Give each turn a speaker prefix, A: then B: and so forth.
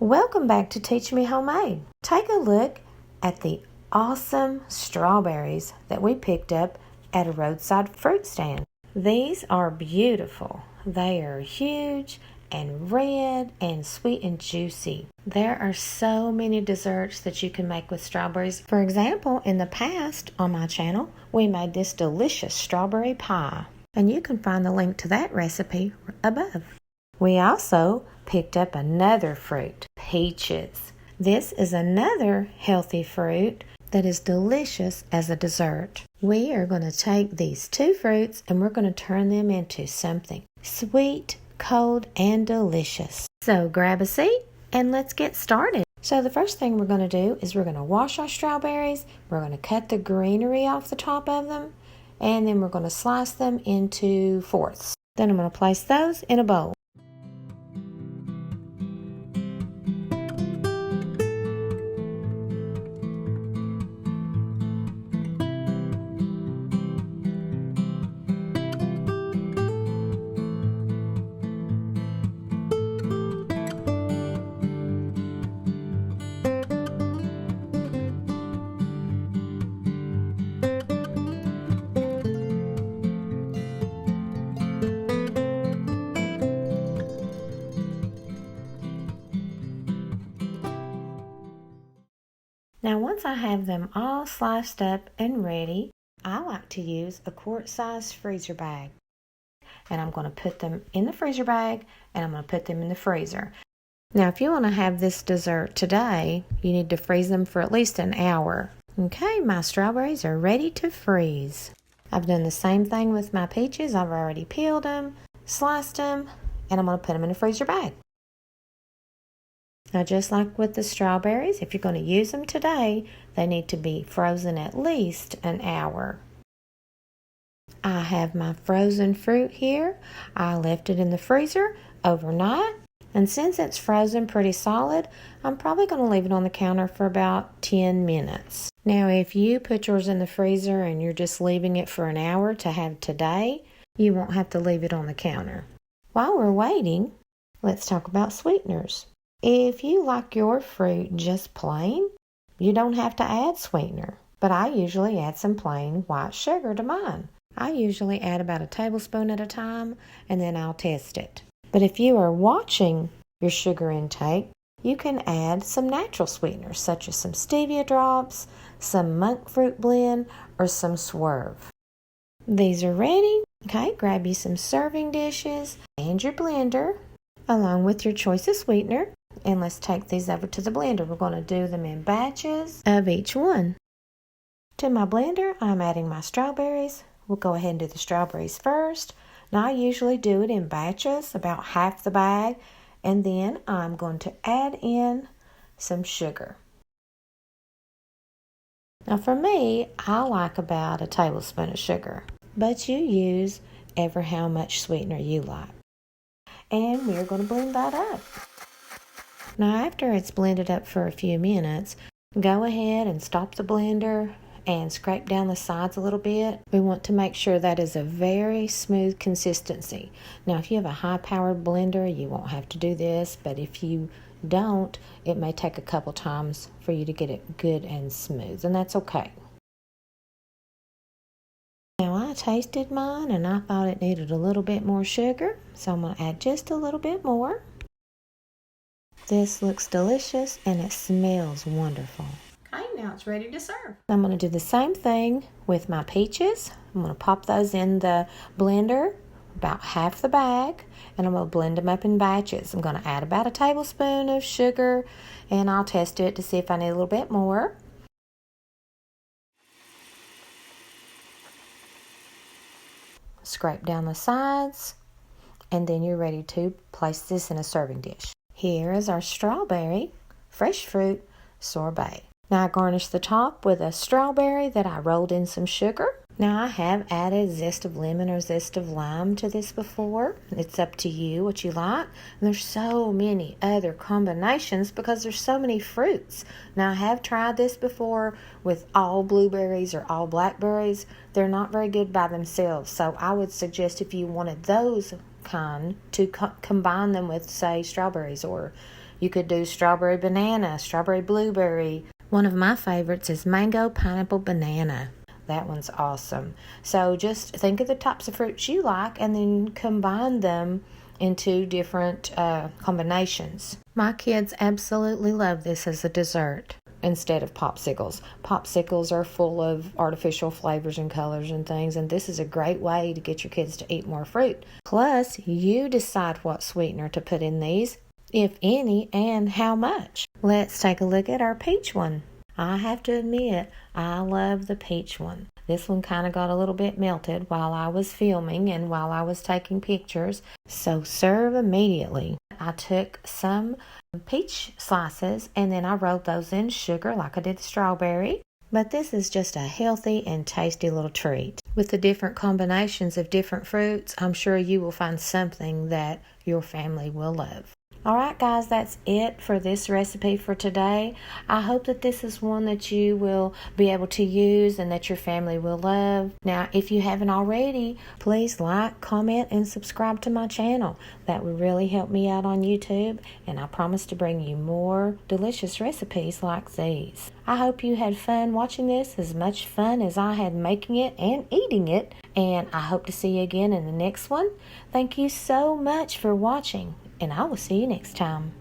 A: Welcome back to Teach Me Homemade. Take a look at the awesome strawberries that we picked up at a roadside fruit stand. These are beautiful. They are huge and red and sweet and juicy. There are so many desserts that you can make with strawberries. For example, in the past on my channel, we made this delicious strawberry pie, and you can find the link to that recipe above. We also picked up another fruit, peaches. This is another healthy fruit that is delicious as a dessert. We are going to take these two fruits and we're going to turn them into something sweet, cold, and delicious. So grab a seat and let's get started. So the first thing we're going to do is we're going to wash our strawberries. We're going to cut the greenery off the top of them, and then we're going to slice them into fourths. Then I'm going to place those in a bowl. Now once I have them all sliced up and ready, I like to use a quart-sized freezer bag. And I'm going to put them in the freezer bag and I'm going to put them in the freezer. Now if you want to have this dessert today, you need to freeze them for at least an hour. Okay, my strawberries are ready to freeze. I've done the same thing with my peaches. I've already peeled them, sliced them, and I'm going to put them in a freezer bag. Now just like with the strawberries, if you're going to use them today, they need to be frozen at least an hour. I have my frozen fruit here. I left it in the freezer overnight, and since it's frozen pretty solid, I'm probably going to leave it on the counter for about 10 minutes. Now if you put yours in the freezer and you're just leaving it for an hour to have today, you won't have to leave it on the counter. While we're waiting, let's talk about sweeteners. If you like your fruit just plain, you don't have to add sweetener, but I usually add some plain white sugar to mine. I usually add about a tablespoon at a time, and then I'll test it. But if you are watching your sugar intake, you can add some natural sweeteners, such as some stevia drops, some monk fruit blend, or some swerve. These are ready. Okay, grab you some serving dishes and your blender, along with your choice of sweetener. And let's take these over to the blender. We're going to do them in batches of each one. To my blender, I'm adding my strawberries. We'll go ahead and do the strawberries first. Now I usually do it in batches, about half the bag. And then I'm going to add in some sugar. Now for me, I like about a tablespoon of sugar. But you use ever how much sweetener you like. And we're going to blend that up. Now after it's blended up for a few minutes, go ahead and stop the blender and scrape down the sides a little bit. We want to make sure that is a very smooth consistency. Now if you have a high-powered blender, you won't have to do this, but if you don't, it may take a couple times for you to get it good and smooth, and that's okay. Now I tasted mine and I thought it needed a little bit more sugar, so I'm going to add just a little bit more. This looks delicious and it smells wonderful. Okay, now it's ready to serve. I'm going to do the same thing with my peaches. I'm going to pop those in the blender, about half the bag, and I'm going to blend them up in batches. I'm going to add about a tablespoon of sugar, and I'll test it to see if I need a little bit more. Scrape down the sides, and then you're ready to place this in a serving dish. Here is our strawberry fresh fruit sorbet. Now I garnish the top with a strawberry that I rolled in some sugar. Now I have added zest of lemon or zest of lime to this before. It's up to you what you like. And there's so many other combinations because there's so many fruits. Now I have tried this before with all blueberries or all blackberries. They're not very good by themselves. So I would suggest if you wanted those kind to combine them with, say, strawberries or You could do strawberry banana, strawberry blueberry. One of my favorites is mango pineapple banana. That one's awesome. So just think of the types of fruits you like and then combine them into different combinations. My kids absolutely love this as a dessert instead of popsicles. Popsicles are full of artificial flavors and colors and things, and this is a great way to get your kids to eat more fruit. Plus, you decide what sweetener to put in these, if any, and how much. Let's take a look at our peach one. I have to admit, I love the peach one. This one kind of got a little bit melted while I was filming and while I was taking pictures, so serve immediately. I took some peach slices and then I rolled those in sugar like I did the strawberry. But this is just a healthy and tasty little treat. With the different combinations of different fruits, I'm sure you will find something that your family will love. Alright guys, that's it for this recipe for today. I hope that this is one that you will be able to use and that your family will love. Now, if you haven't already, please like, comment, and subscribe to my channel. That would really help me out on YouTube, and I promise to bring you more delicious recipes like these. I hope you had fun watching this, as much fun as I had making it and eating it, and I hope to see you again in the next one. Thank you so much for watching, and I will see you next time.